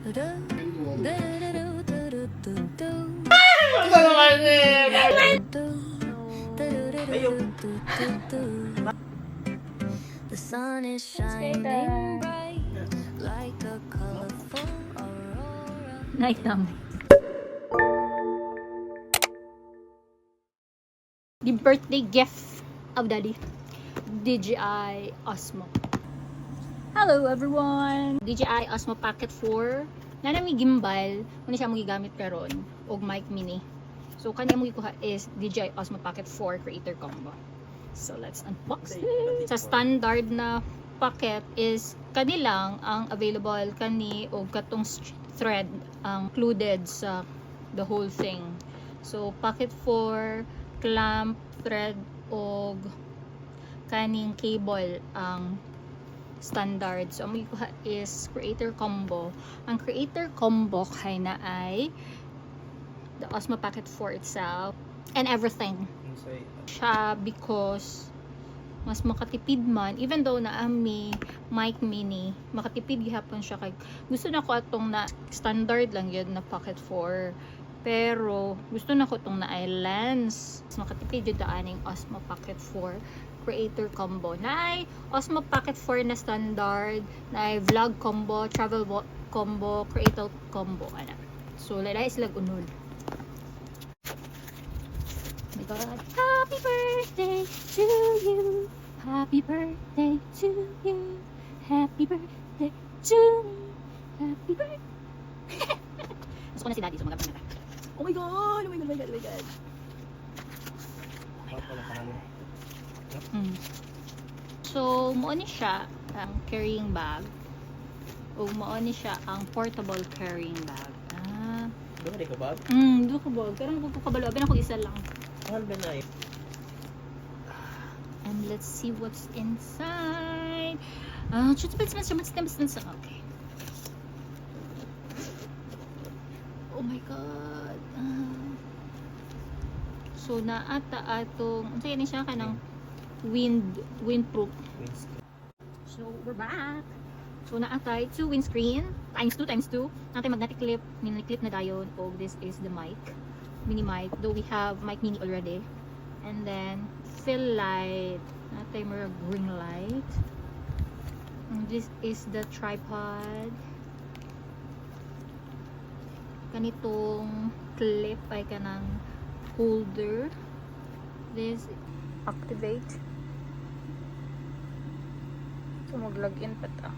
The sun is shining bright like a colorful aurora. Night time. The birthday gift of Daddy. DJI Osmo. Hello everyone! DJI Osmo Pocket 4. Na nami gimbal, kung siya mo gigamit karon og mic mini. So kanya mo gikuha is DJI Osmo Pocket 4 Creator Combo. So let's unbox it. Sa standard na pocket is kanilang ang available kani og katong thread ang included sa the whole thing. So Pocket 4, clamp, thread og kaning cable ang standard. So, ang magikuha is Creator Combo. Ang Creator Combo kay na ay the Osmo Pocket 4 itself and everything. Siya because mas makatipid man, even though na ami mic mini, makatipid gihapon siya kay gusto na ko atong na standard lang yun na Pocket 4. Pero gusto na ko itong na ay lens. Mas makatipid yun daaning Osmo Pocket 4 Creator Combo. Na ay Osmo Pocket 4 na standard, na ay vlog combo, travel combo, creator combo. Ano. So, lalay sila unol. Oh my God. Happy birthday to you. Happy birthday to you. Happy birthday to me. Happy birthday. Gusto ko na si Daddy. So, magagawa na. Oh my God! Oh my God! Oh my God! Oh my God! So, mo ni siya ang carrying bag. O mo ni siya ang portable carrying bag. Ah. Doon ka ba? Doon ka bag. Pero ako kabalo. Abin ako isa lang. Mahal ba na eh? And let's see what's inside. Okay. Oh my God. So, naata atong, ano sa'yo siya ka ng windproof. So, we're back. So, naatay 2 windscreen, times 2. Natay magnetic clip, mini clip na dayon. Oh, this is the mic. Mini mic. Though we have mic mini already. And then, fill light. Natay mga ring light. And this is the tripod. Ganitong clip ay kanang holder. This activate. So mag-login pa ta.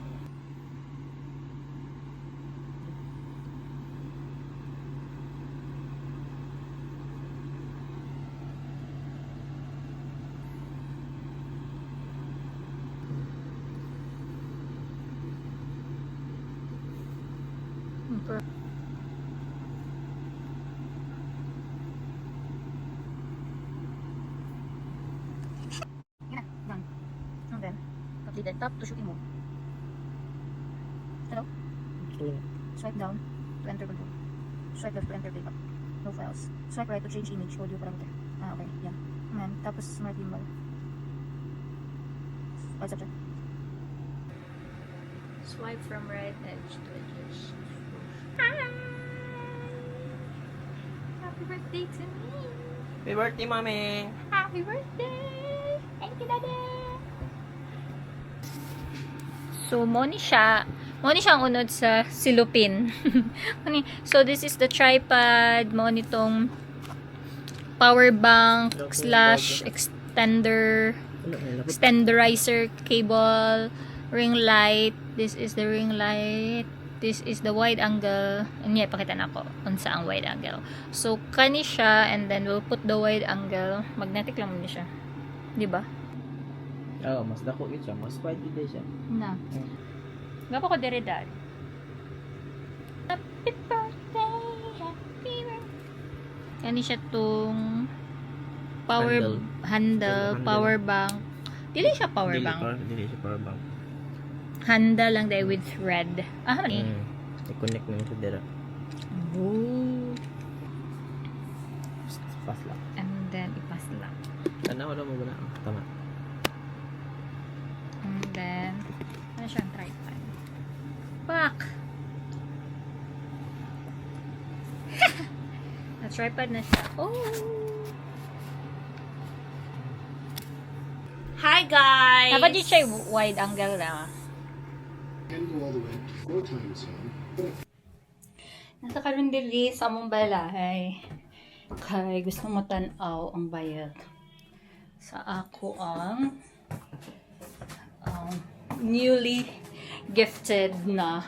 Lead and tap to shoot mo. Hello? Swipe down to enter control. Swipe left to enter playback. No files. Swipe right to change image, audio parameter. Ah, okay. Yeah. And then, tapos smart gimbal. Right subject. Swipe from right edge to edge. Hi! Happy birthday to me! Happy birthday, mami! Happy birthday! Thank you, Daddy! So, mo ni siya ang unod sa silupin. So, this is the tripod, mo nitong power bank / extenderizer cable, ring light. This is the ring light. This is the wide angle. And yeah, pakita na ko unsa ang wide angle. So, kani siya, and then we'll put the wide angle. Magnetic lang mo siya. Di ba? Oo, mas dako yun siya. Mas wide din siya. Na. Gapa ko dire dad. Happy birthday, happy birthday. Kani siya tong handle, power bank. Dili siya power bank. Dili siya power bank. Handle lang dahil with thread. Ah, mani. I-connect na siya dira. Oh. Pass lang. And then, ipas lang. Wala mo muna. Tama. And then, ano siyang tripod? Back! Tripod na siya. Oh! Hi guys! Dapat di siya wide angle na. Can go all the way 4 times on. Nasa karon diri sa among balay. Kay gusto mo tan-aw ang bayad. Sa ako ang newly gifted na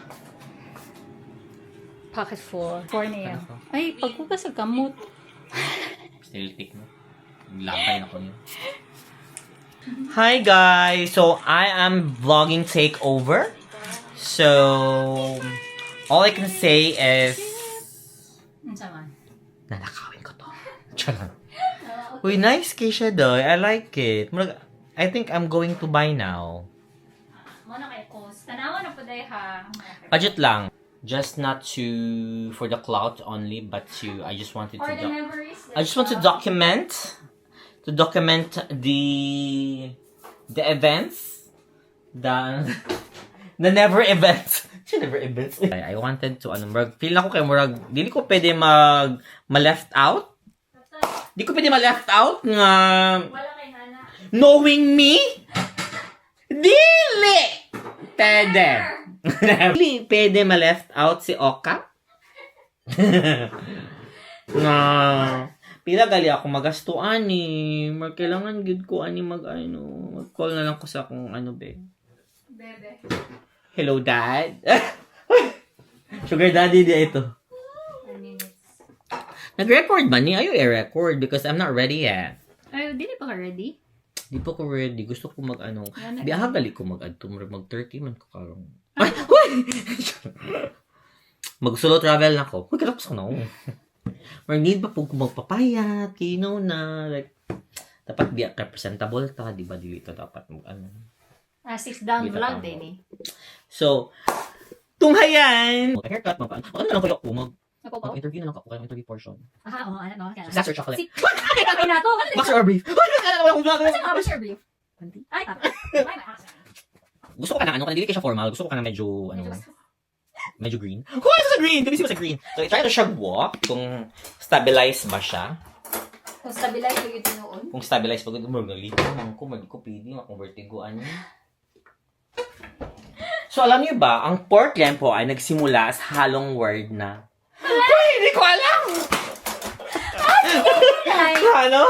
pocket for niya. Ay, pagkugas sa kamot. Still pick mo. Lakay na ko niyo. Hi guys! So, I am vlogging takeover. So, all I can say is... Unsa man? Nanakawin ko to. Charot. Uy, nice Keisha doy. I like it. I think I'm going to buy now. Muna kay cost. Tanawa na po day ha. Budget lang. Just not for the clout only, but I just wanted Or to the memories. I just want to document the events, the never events. Never events. I wanted to feel ako kay murag dili ko pwede ma-left out. Di ko pwede ma-left out nga Wala kay nana. knowing me. Dili pwede. Dili pwede ma-left out si Oka. Nga pila gali ako magasto ani, kailangan gud ko ani mag-call na lang ko sa akong be. Bebe. Hello dad. Sugar daddy dia ito. Nag-record ba ni? Ayaw i-record because I'm not ready yet. Ay, dili pa ka ready? Di pa ko ready. Gusto ko Yan, Di gali ko mag-adto. Mag-30 man ko karong. Ay! Uy! Mag-solo travel na ko. Magkatapos ko na ako. Or need ba po kung magpapayat? Kino na. Like, dapat biya representable ta. Di ba dito dapat Sit down Dito vlog pa din eh. So, tunghayan! Haircut, ano na lang kayo ako? Napapaw? Mag-interview na lang ako. Kaya interview portion. Aha, oo, ano, no? Disaster chocolate. Kaya na to. Boxer or brief? What's your brief? Ay, Gusto ko ka na, dili siya formal. Gusto ko ka na medyo, medyo green. Why is it green? Gabi siya sa green. So, try to siya walk. Kung stabilize ba siya. Kung stabilize yung ito noon. Kung stabilize pag ito, magalito naman ko, pwede, makonvertigoan niya. So, alam niyo ba, ang pork lempo ay nagsimula sa halong word na, Uy, hindi ko alam! Ano?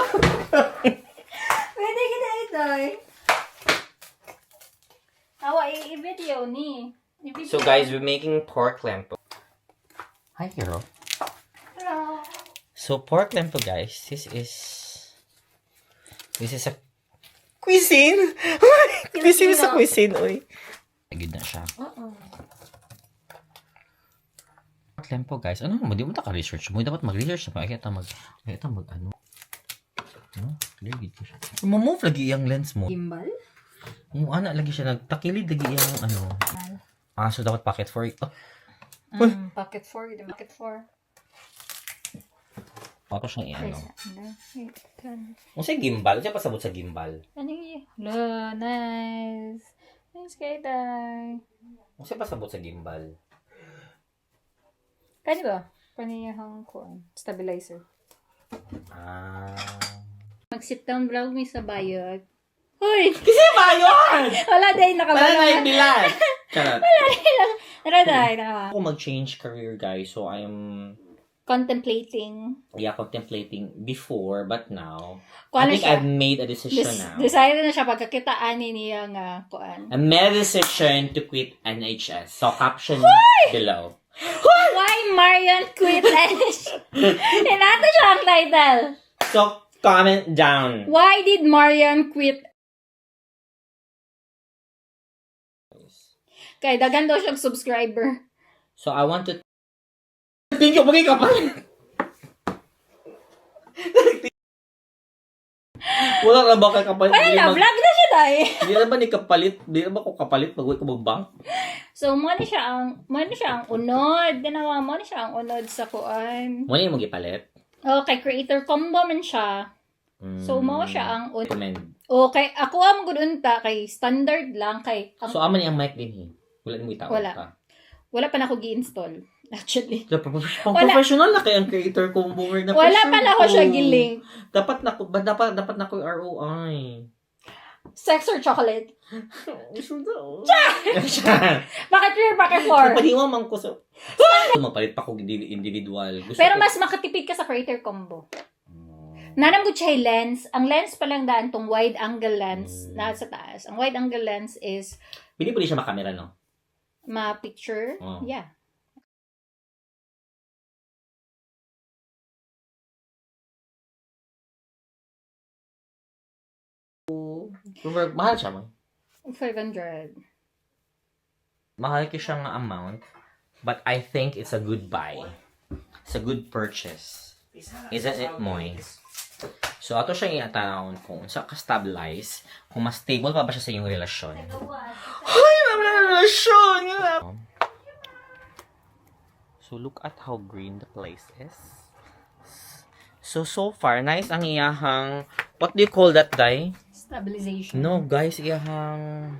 Pwede kita ito eh. Tawa, i-video ni. So, guys, we're making pork lempo. Hi, hero. Hello. So, pork lempo, guys, this is a cuisine. Cuisine sa cuisine, oy. Agad na siya. Pork lempo, guys. Ano mo? Di mo ka-research mo. Dapat mag-research na. Kaya mag clear gid ko siya. Move lagi yung lens mo. Gimbal? Ana lagi siya. Nagtakilid lagi yung so dapat pocket for it. Pocket 4. Pocket 4. Ako siyang Kung sa gimbal, siya pasabot sa gimbal. Ano yun? Hello, nice. Nice kay Day. Kung siya pasabot sa gimbal. Kani ba? Paniyahang kuan. Stabilizer. Mag-sit down vlog mi sa bayot. Hoy! Kasi ba yun? Wala day Wala nakabala. na yung bilan. Charot. Tara day na. Ako mag-change career, guys. So, I'm Contemplating. contemplating before, but now, Kuan I na think siya. I've made a decision now. Decided na siya pagkakitaan niya nga kuan. I made a decision to quit NHS. So, caption below. Why Marian quit NHS? Inato siya ang title. So, comment down. Why did Marian quit? Kay dagan daw siyang subscriber. So, I want to... Thank you, bagay kapalit. Wala na ba kay kapalit? Ay na, vlog na siya dahil. Di na ba ni kapalit? Di na ba ko kapalit pag ko mag-bank? So, mo ni siya ang unod. Ganawa mo ni siya ang unod sa kuan. Mo ni mag-ipalit? Okay, creator combo man siya. So, mo siya ang unod. Recommend. Okay, ako ang gudunta kay standard lang kay So, aman yung mic din eh. Wala mo itaon Wala. pa. wala pa na ako gi-install. Actually. Pang professional na kay ang creator ko boomer na Wala pressure pala ako ko. siya giling. Dapat na ko ROI. Sex or chocolate? Siya. Bakit 3, bakit 4? Paniwa man ko sa... Magpalit pa ko individual. Gusto Pero ko- mas makatipid ka sa creator combo. Nanam ko siya lens. Ang lens pa lang daan tong wide angle lens na sa taas. Ang wide angle lens is Pili po di siya makamera, no? ma-picture. Oh. Yeah. Mahal siya mo. 500. Mahal ko siya nga amount. But I think it's a good buy. It's a good purchase. Isn't it, Moy? So, ato siya i-atawon kung sa ka-stabilize, kung mas stable pa ba siya sa iyong relasyon. Ay, naman ang relasyon! So, look at how green the place is. So far, nice ang iyahang, what do you call that, Day? Stabilization. No, guys, iyahang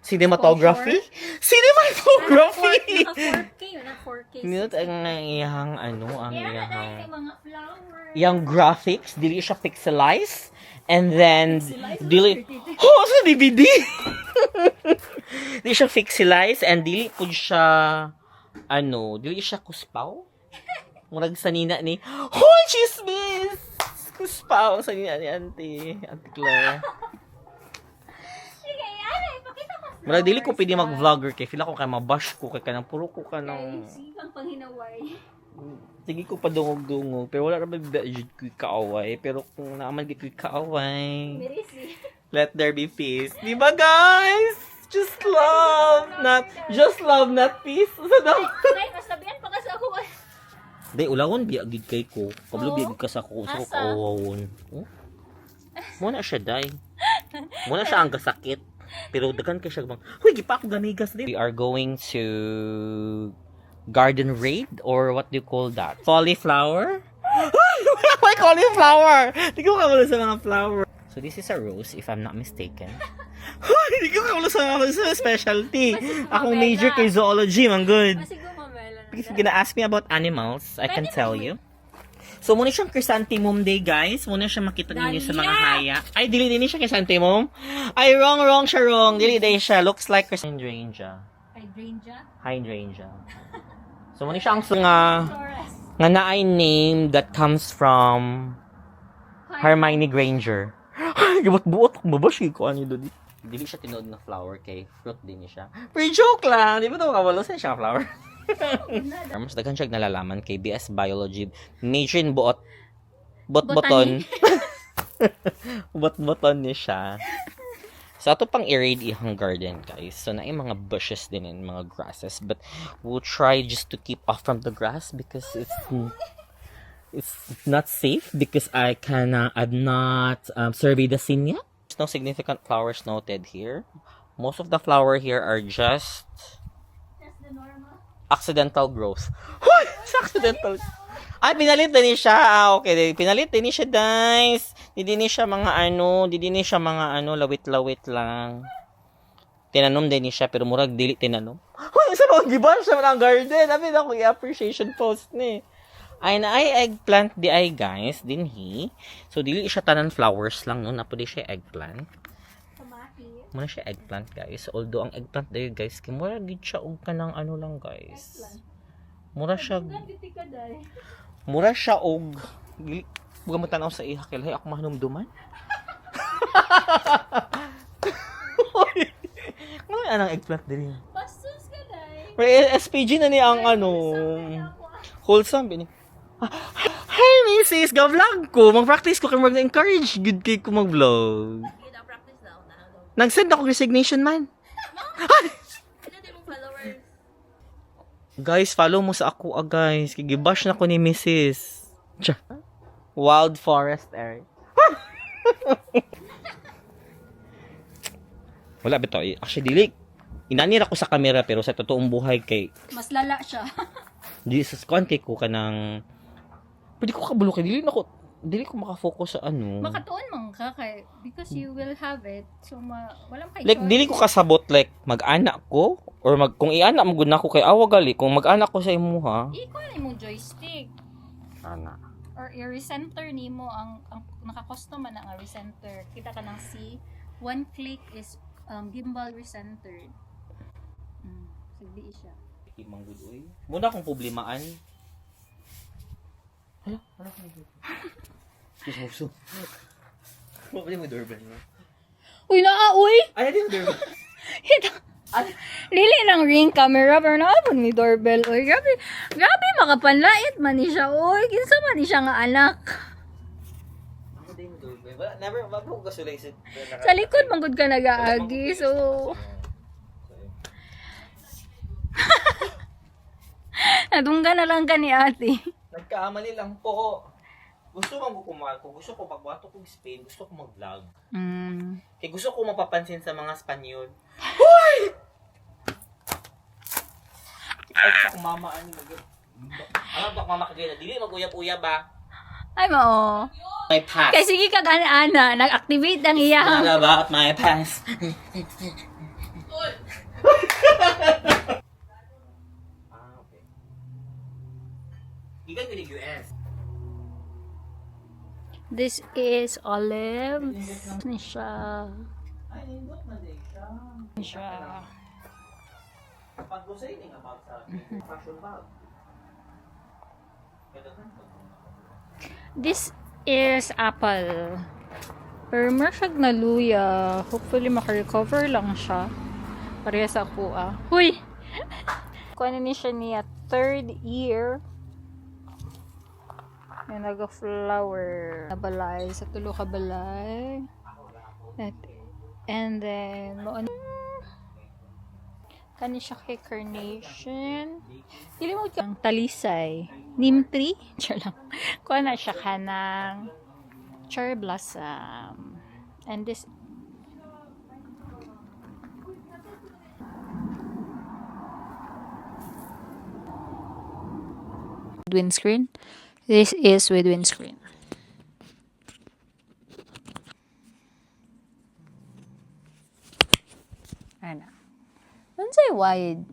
cinematography? Cinematography! Naka 4K. Naka 4K. Ngunit ang iyahang, ang iyahang, mga flowers. yung graphics, dili siya pixelized, and then, dili, oh, sa DVD! Dili siya pixelized, and dili po siya, dili siya kuspaw? Murag sanina ni, hoy, chismis! Kuspaw, sanina ni Auntie Claire. Sige, ipakita ko. Murag dili ko pwede mag-vlogger kay feel ako kay mabash ko kay kanang puro ko kanang Sigang panghinaway. sige ko pa dungog-dungog pero wala ra ba jud ko kaaway pero kung naaman gid ko kaaway Merisi. let there be peace di ba guys just love not peace so daw Nay, mas labihan pa kasi ako. day ulawon biya gid kay ko kablo biya gid ka sa ko so Asa? kaawawon mo na siya day mo na siya ang kasakit pero dagan kay siya bang huy gipa ako ganigas din we are going to garden raid or what do you call that? Cauliflower? Why cauliflower? Hindi ko kamulo sa mga flower. So this is a rose if I'm not mistaken. Hindi ko kamulo sa specialty. Akong major kay zoology, man good. Siguro mamela. If you're gonna ask me about animals, I can tell you. So muna siyang chrysanthemum day guys. Muna siya makita ninyo sa mga haya. Ay, dili din siya chrysanthemum. Ay, wrong siya wrong. Dili din siya. Looks like hydrangea. Hydrangea. So, muna siya ang nga naay name that comes from Hermione Granger. Ay, gabot-buot. Mabashi ko ano doon. Dili siya tinood na flower kay fruit din siya. Pero joke lang. Di ba ito makawalo sa siya flower? Mas daghan siya nalalaman kay BS Biology. Major in bot-boton. Bot-boton niya siya. So, ato pang i-raid ihang garden, guys. So, naay mga bushes din and mga grasses. But, we'll try just to keep off from the grass because it's not safe because I've not surveyed the scene yet. There's no significant flowers noted here. Most of the flower here are just accidental growth. Hoy! It's accidental. Ay, pinalit din siya. Okay. Pinalit din siya, guys. Hindi ni siya mga lawit-lawit lang. Tinanom din siya, pero murag dili tinanom. Hoy, sa mga giban siya ang garden. Abi na ko i-appreciation post ni. Ay na ay eggplant di ay guys, dinhi. So dili siya tanan flowers lang no, napo di siya eggplant. Muna siya eggplant guys. Although ang eggplant dayo guys, kimura gid siya og kanang lang guys. Mura siya og buga matanaw sa iha kay ako mahinumduman. Ano anang eggplant diri? Bastos ka day. Pero SPG na ni ang wholesome bini. Hi, Mrs. Ga-vlog ko. Mag-practice ko kay mag-encourage good kay ko mag-vlog. Nag-send ako resignation man. Guys, follow mo sa ako guys. Kigibash na ko ni Mrs. Wild forest area. Wala bitaw. Actually, dili. Inanira ko sa camera pero sa totoong buhay kay Mas lala siya. Jesus, kuan kay ko kanang pwede ko kabulo kay dili na ko dili ko makafocus sa ano. Makatuon man ka kay because you will have it. So walang kay Like dili ko kasabot like mag-anak ko or kung i-anak mo gud nako kay awa gali kung mag-anak ko sa imuha. iko ni mo joystick Ana. or i-recenter nimo ang naka-custom man ang recenter. Kita ka ng C. One click is gimbal recentered. Sigdi siya. Imang gud oy. Muna kong problemaan. Hala ko dito. Gusto. Mo ba yung doorbell mo? Uy uy. Ay, di doorbell. Lili ng ring camera pero naapon may doorbell. Uy, grabe makapanlait man ni siya. Uy, kinsa man ni siya nga anak. Ano din yung doorbell? Wala, never, ko kasulay sa... Sa likod manggod ka nag-aagi. So, nadungga na lang ka ni ate. Nagkaamali lang po. Gusto ko kumain ko. Gusto ko pagbato ko Spain. Gusto ko mag-vlog. Kaya gusto ko mapapansin sa mga Espanyol. Hoy! Ay, sa kumama ani mag. Alam ba mama kagaya dili mag-uyab-uyab ba? Ay mo. My pass. Kay sige ka ana nag-activate ang iya. Not about my pass. Okay. Gigan ko ni US. This is olives. Ni siya. Ay, nindot na din siya. Ni siya. Pag ko sa ining about sa fashion bag. This is apple. Pero masyag na luya. Hopefully makarecover lang siya. Parehas ako Huy! Kuha na ni siya niya. 3rd year. Yung naga-flower. Nabalay. Sa tulo ka balay. And then, kani siya kay carnation. Dili mo ang talisay. Neem tree. Diyan lang. Kuha na siya ka ng cherry blossom. And this windscreen. This is with windscreen. Ano? Unsay wide?